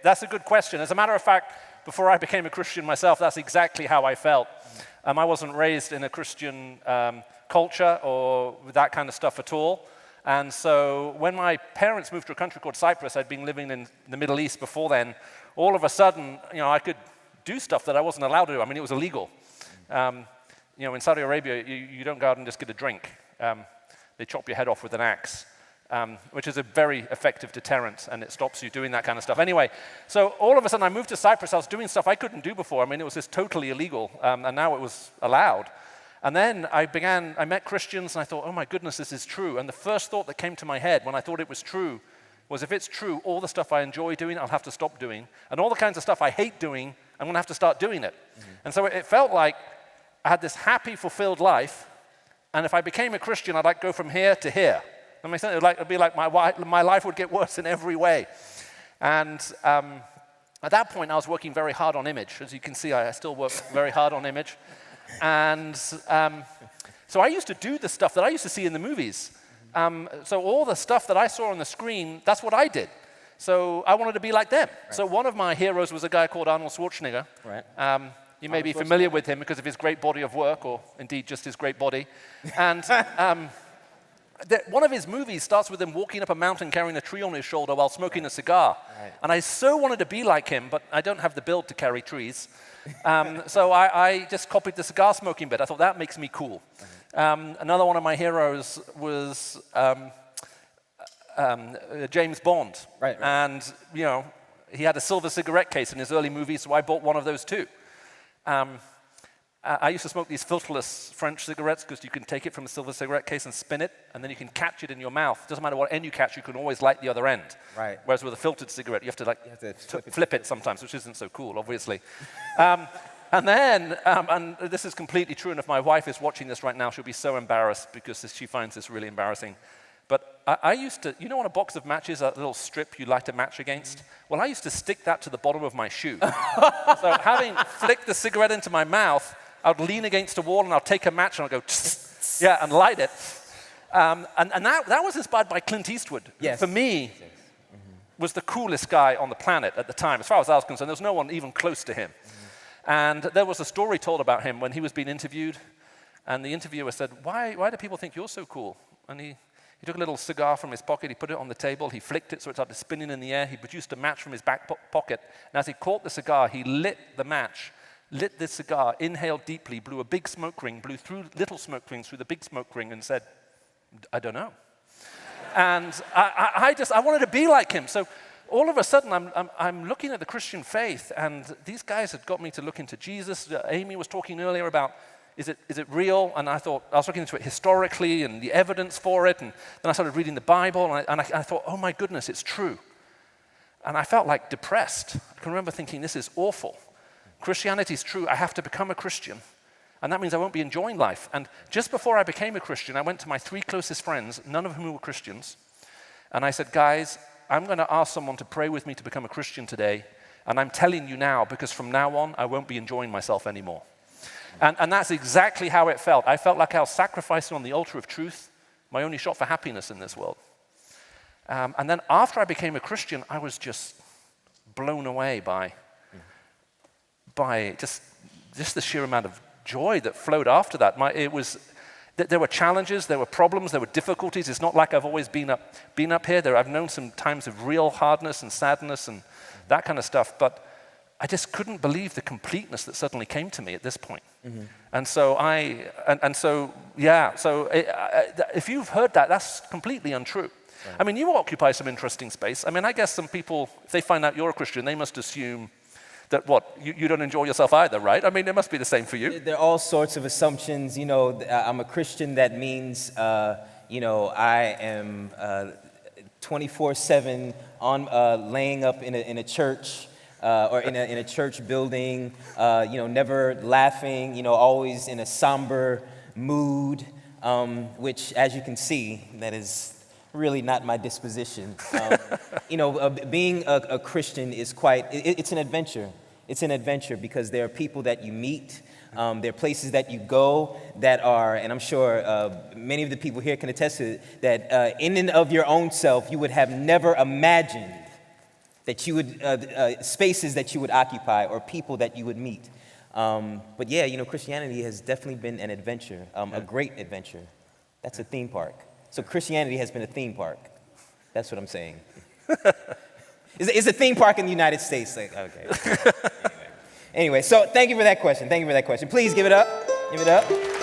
That's a good question. As a matter of fact, before I became a Christian myself, that's exactly how I felt. I wasn't raised in a Christian culture or with that kind of stuff at all. And so when my parents moved to a country called Cyprus, I'd been living in the Middle East before then, all of a sudden, I could do stuff that I wasn't allowed to do. I mean, it was illegal. In Saudi Arabia, you don't go out and just get a drink. They chop your head off with an axe, which is a very effective deterrent, and it stops you doing that kind of stuff. Anyway, so all of a sudden I moved to Cyprus. I was doing stuff I couldn't do before. I mean, it was just totally illegal, and now it was allowed. And then I met Christians, and I thought, oh my goodness, this is true. And the first thought that came to my head when I thought it was true was, if it's true, all the stuff I enjoy doing, I'll have to stop doing. And all the kinds of stuff I hate doing, I'm going to have to start doing it. Mm-hmm. And so it felt like I had this happy, fulfilled life, and if I became a Christian, I'd like go from here to here. That makes sense? It'd be like my life would get worse in every way. And at that point, I was working very hard on image. As you can see, I still work very hard on image. And so I used to do the stuff that I used to see in the movies. So all the stuff that I saw on the screen, that's what I did. So I wanted to be like them. Right. So one of my heroes was a guy called Arnold Schwarzenegger. Right. You may be familiar with him because of his great body of work, or indeed just his great body. And one of his movies starts with him walking up a mountain carrying a tree on his shoulder while smoking a cigar. Right. And I so wanted to be like him, but I don't have the build to carry trees. So I just copied the cigar smoking bit. I thought, that makes me cool. Another one of my heroes was James Bond. Right. And, he had a silver cigarette case in his early movies, so I bought one of those too. I used to smoke these filterless French cigarettes because you can take it from a silver cigarette case and spin it, and then you can catch it in your mouth. It doesn't matter what end you catch, you can always light the other end. Right. Whereas with a filtered cigarette, you have to flip it sometimes, which isn't so cool, obviously. And then, and this is completely true, and if my wife is watching this right now, she'll be so embarrassed because she finds this really embarrassing. But I used to, on a box of matches, a little strip you light a match against? Well, I used to stick that to the bottom of my shoe. So having flicked the cigarette into my mouth, I would lean against a wall and I'll take a match and I'll go, and light it. And that was inspired by Clint Eastwood. Yes. For me, was the coolest guy on the planet at the time. As far as I was concerned, there was no one even close to him. And there was a story told about him when he was being interviewed, and the interviewer said, why do people think you're so cool? And he took a little cigar from his pocket, he put it on the table, he flicked it so it started spinning in the air, he produced a match from his back pocket, and as he caught the cigar, he lit the match, lit the cigar, inhaled deeply, blew a big smoke ring, blew through little smoke rings through the big smoke ring, and said, I don't know. And I wanted to be like him. So all of a sudden, I'm looking at the Christian faith, and these guys had got me to look into Jesus. Amy was talking earlier about, is it real? And I thought, I was looking into it historically and the evidence for it, and then I started reading the Bible, and I thought, oh my goodness, it's true. And I felt like depressed. I can remember thinking, this is awful. Christianity is true, I have to become a Christian. And that means I won't be enjoying life. And just before I became a Christian, I went to my 3 closest friends, none of whom were Christians, and I said, guys, I'm going to ask someone to pray with me to become a Christian today, and I'm telling you now, because from now on, I won't be enjoying myself anymore. And that's exactly how it felt. I felt like I was sacrificing on the altar of truth, my only shot for happiness in this world. And then after I became a Christian, I was just blown away by just the sheer amount of joy that flowed after that. There were challenges, there were problems, there were difficulties. It's not like I've always been up here. I've known some times of real hardness and sadness and that kind of stuff, but I just couldn't believe the completeness that suddenly came to me at this point. Mm-hmm. And so if you've heard that, that's completely untrue. Right. I mean, you occupy some interesting space. I mean, I guess some people, if they find out you're a Christian, they must assume that you don't enjoy yourself either, right? I mean, it must be the same for you. There are all sorts of assumptions. I'm a Christian. That means, I am 24/7 on laying up in a church or in a church building. Never laughing. Always in a somber mood. Which, as you can see, that is really not my disposition. Being a Christian is it's an adventure. It's an adventure because there are people that you meet, there are places that you go that are, and I'm sure many of the people here can attest to it, that in and of your own self, you would have never imagined that you would, spaces that you would occupy or people that you would meet. But yeah, Christianity has definitely been an adventure, a great adventure. That's a theme park. So Christianity has been a theme park. That's what I'm saying. It's a theme park in the United States. Like, okay. Anyway, so thank you for that question. Thank you for that question. Please give it up. Give it up.